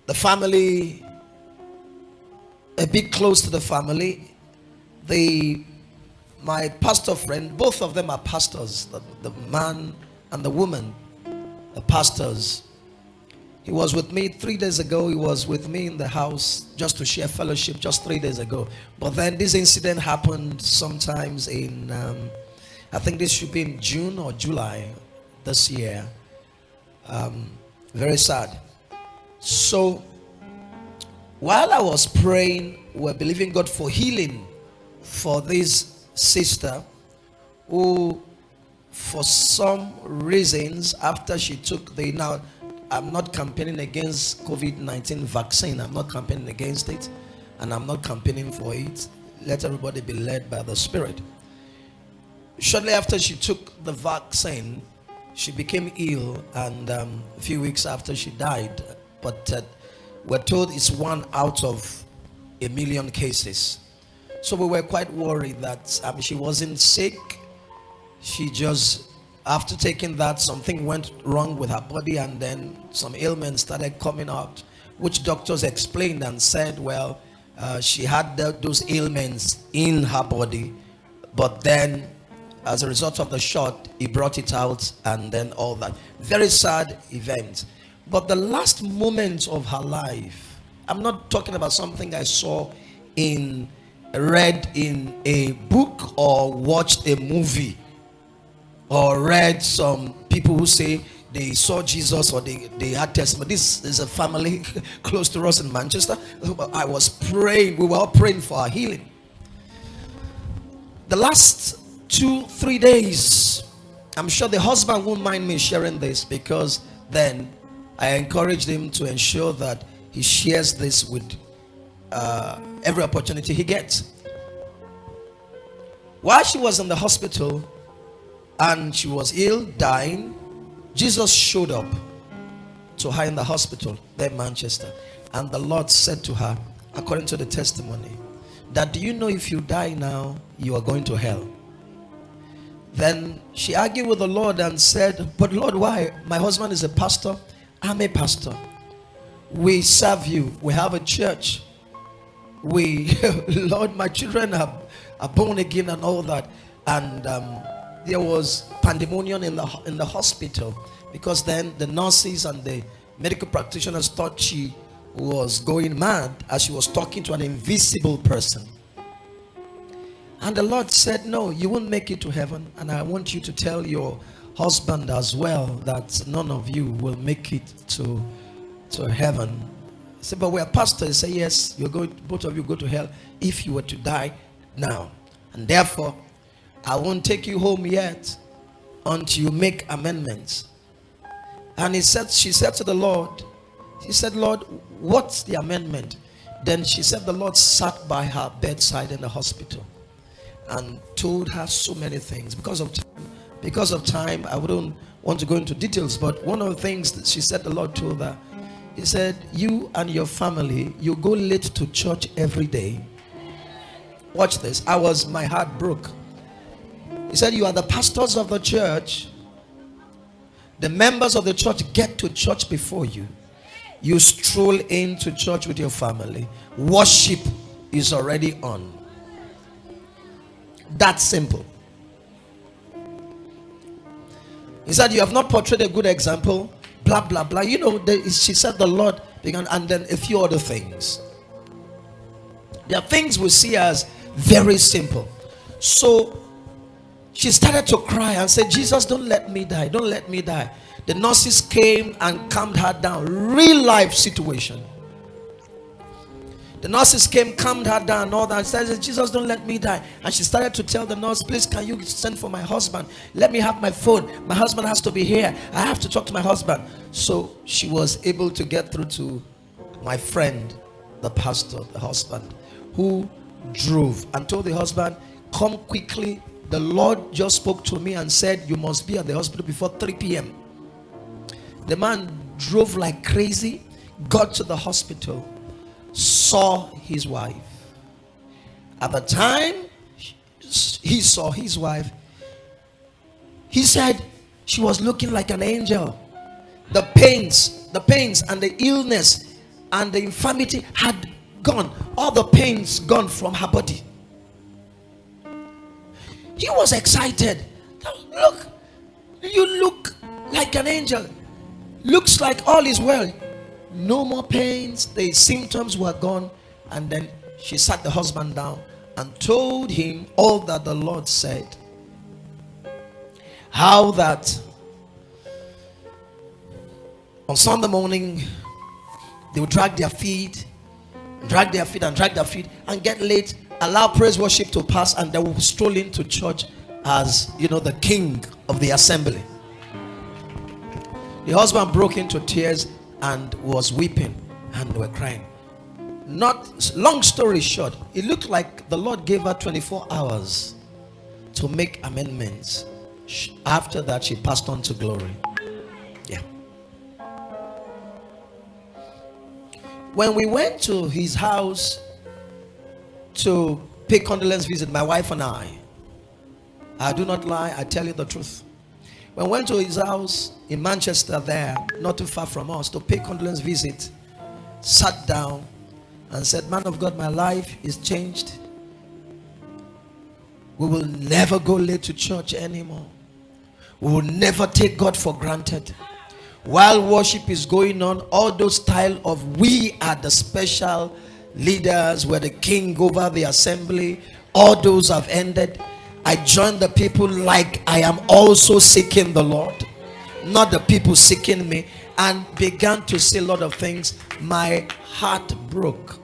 The family, a bit close to the family, my pastor friend, both of them are pastors, the man and the woman, the pastors. He was with me 3 days ago. He was with me in the house just to share fellowship just 3 days ago. But then this incident happened sometimes in, I think this should be in June or July this year. Very sad. So while I was praying, we were believing God for healing for this sister who, for some reasons, after she took now, I'm not campaigning against COVID-19 vaccine. I'm not campaigning against it, and I'm not campaigning for it. Let everybody be led by the Spirit. Shortly after she took the vaccine, she became ill, and a few weeks after she died. But we're told it's 1 out of a million cases. So we were quite worried that she wasn't sick. She just, after taking that, something went wrong with her body, and then some ailments started coming out, which doctors explained and said, well, she had those ailments in her body, but then as a result of the shot, he brought it out, and then all that. Very sad event. But the last moments of her life, I'm not talking about something I saw read in a book or watched a movie or read some people who say they saw Jesus or they had testimony. This is a family close to us in Manchester. I was praying. We were all praying for her healing. The last 2-3 days, I'm sure the husband won't mind me sharing this, because then I encouraged him to ensure that he shares this with every opportunity he gets. While she was in the hospital and she was ill, dying, Jesus showed up to her in the hospital there in Manchester, and the Lord said to her, according to the testimony, that, do you know if you die now, you are going to hell? Then she argued with the Lord and said, but Lord, why? My husband is a pastor. I'm a pastor. We serve you. We have a church. Lord, my children are born again and all that. And there was pandemonium in the hospital, because then the nurses and the medical practitioners thought she was going mad as she was talking to an invisible person. And the Lord said, no, you won't make it to heaven, and I want you to tell your husband as well that none of you will make it to heaven. I said, but we're pastors. He said, yes, both of you go to hell if you were to die now, and therefore I won't take you home yet until you make amendments. And she said to the Lord, she said, Lord, what's the amendment? Then she said the Lord sat by her bedside in the hospital and told her so many things. Because of time, I wouldn't want to go into details, but one of the things that she said the Lord told her, he said, you and your family, you go late to church every day. Watch this. My heart broke. He said, you are the pastors of the church. The members of the church get to church before you. You stroll into church with your family. Worship is already on. That simple. He said, you have not portrayed a good example. Blah, blah, blah. You know, she said the Lord began, and then a few other things. There are things we see as very simple. So she started to cry and said, Jesus, don't let me die. Don't let me die. The nurses came and calmed her down. Real life situation. The nurses came, calmed her down, all that. She said, Jesus, don't let me die. And she started to tell the nurse, please, can you send for my husband? Let me have my phone. My husband has to be here. I have to talk to my husband. So she was able to get through to my friend, the pastor, the husband, who drove and told the husband, come quickly. The Lord just spoke to me and said, you must be at the hospital before 3 p.m. The man drove like crazy, got to the hospital, saw his wife. At the time he saw his wife, he said she was looking like an angel. The pains and the illness and the infirmity had gone, all the pains gone from her body. He was excited. Look, you look like an angel. Looks like all is well. No more pains. The symptoms were gone. And then she sat the husband down and told him all that the Lord said. How that on Sunday morning they would drag their feet and get late, allow praise worship to pass, and they will stroll into church as, you know, the king of the assembly. The husband broke into tears and was weeping and were crying. Not long story short, it looked like the Lord gave her 24 hours to make amendments. After that, she passed on to glory. Yeah. When we went to his house to pay condolence visit, my wife and I do not lie, I tell you the truth. When we went to his house in Manchester there, not too far from us, to pay condolence visit, sat down and said, man of God, my life is changed. We will never go late to church anymore. We will never take God for granted. While worship is going on, all those style of we are the special leaders, we're the king over the assembly, all those have ended. I joined the people like I am also seeking the Lord, not the people seeking me, and began to say a lot of things. My heart broke.